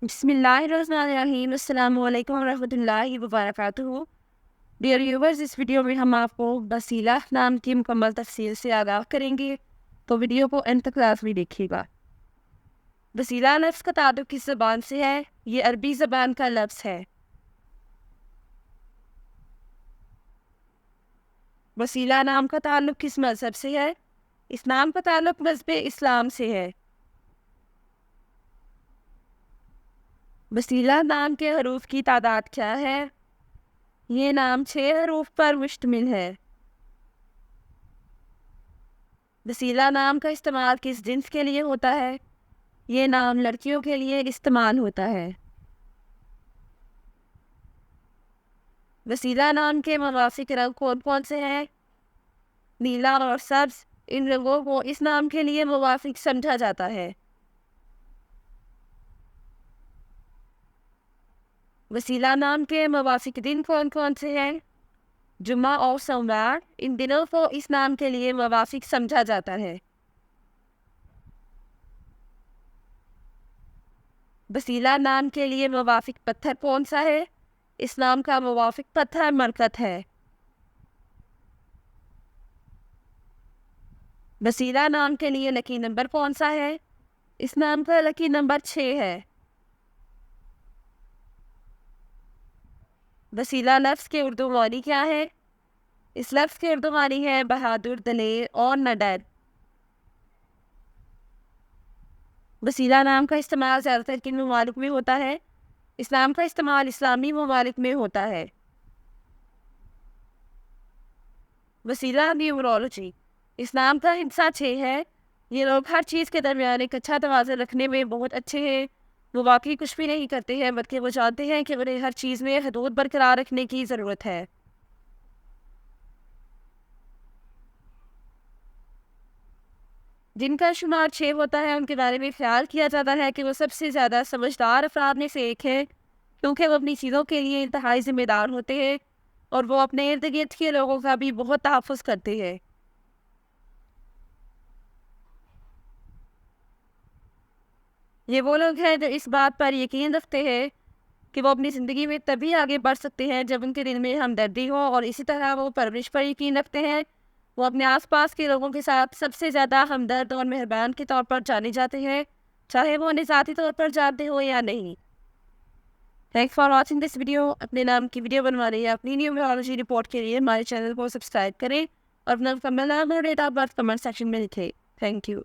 بسم اللہ الرحمن الرحیم، السلام علیکم ورحمۃ اللہ وبرکاتہ۔ ڈیئر ویورز، اس ویڈیو میں ہم آپ کو وسیلہ نام کی مکمل تفصیل سے آگاہ کریں گے، تو ویڈیو کو انت تک لازمی دیکھیے گا۔ وسیلہ لفظ کا تعلق کس زبان سے ہے؟ یہ عربی زبان کا لفظ ہے۔ وسیلہ نام کا تعلق کس مذہب سے ہے؟ اس نام کا تعلق مذہب اسلام سے ہے۔ وسیلہ نام کے حروف کی تعداد کیا ہے؟ یہ نام 6 حروف پر مشتمل ہے۔ وسیلہ نام کا استعمال کس جنس کے لیے ہوتا ہے؟ یہ نام لڑکیوں کے لیے استعمال ہوتا ہے۔ وسیلہ نام کے موافق رنگ کون کون سے ہیں؟ نیلا اور سبز، ان رنگوں کو اس نام کے لیے موافق سمجھا جاتا ہے۔ وسیلہ نام کے موافق دن کون کون سے ہیں؟ جمعہ اور سوموار، ان دنوں کو اس نام کے لیے موافق سمجھا جاتا ہے۔ وسیلہ نام کے لیے موافق پتھر کون سا ہے؟ اس نام کا موافق پتھر مرکت ہے۔ وسیلہ نام کے لیے لکی نمبر کون سا ہے؟ اس نام کا لکی نمبر 6 ہے۔ وسیلہ لفظ کے اردو معنی کیا ہے؟ اس لفظ کے اردو معنی ہے بہادر، دلیر اور نڈر۔ وسیلہ نام کا استعمال زیادہ تر کن ممالک میں ہوتا ہے؟ اس نام کا استعمال اسلامی ممالک میں ہوتا ہے۔ وسیلہ نیورولوجی، اس نام کا ہندسہ 6 ہے۔ یہ لوگ ہر چیز کے درمیان ایک اچھا توازن رکھنے میں بہت اچھے ہیں۔ وہ واقعی کچھ بھی نہیں کرتے ہیں، بلکہ وہ جانتے ہیں کہ انہیں ہر چیز میں حدود برقرار رکھنے کی ضرورت ہے۔ جن کا شمار 6 ہوتا ہے، ان کے بارے میں خیال کیا جاتا ہے کہ وہ سب سے زیادہ سمجھدار افراد میں سے ایک ہے، کیونکہ وہ اپنی چیزوں کے لیے انتہائی ذمہ دار ہوتے ہیں اور وہ اپنے ارد گرد کے لوگوں کا بھی بہت تحفظ کرتے ہیں۔ یہ وہ لوگ ہیں جو اس بات پر یقین رکھتے ہیں کہ وہ اپنی زندگی میں تبھی آگے بڑھ سکتے ہیں جب ان کے دل میں ہمدردی ہو، اور اسی طرح وہ پرورش پر یقین رکھتے ہیں۔ وہ اپنے آس پاس کے لوگوں کے ساتھ سب سے زیادہ ہمدرد اور مہربان کے طور پر جانے جاتے ہیں، چاہے وہ انہیں ذاتی طور پر جانتے ہو یا نہیں۔ Thanks for watching this video. اپنے نام کی ویڈیو بنوانے یا اپنی نیومرولوجی رپورٹ کے لیے ہمارے چینل کو سبسکرائب کریں اور اپنا comment date of birth comment section میں لکھیں۔ Thank you.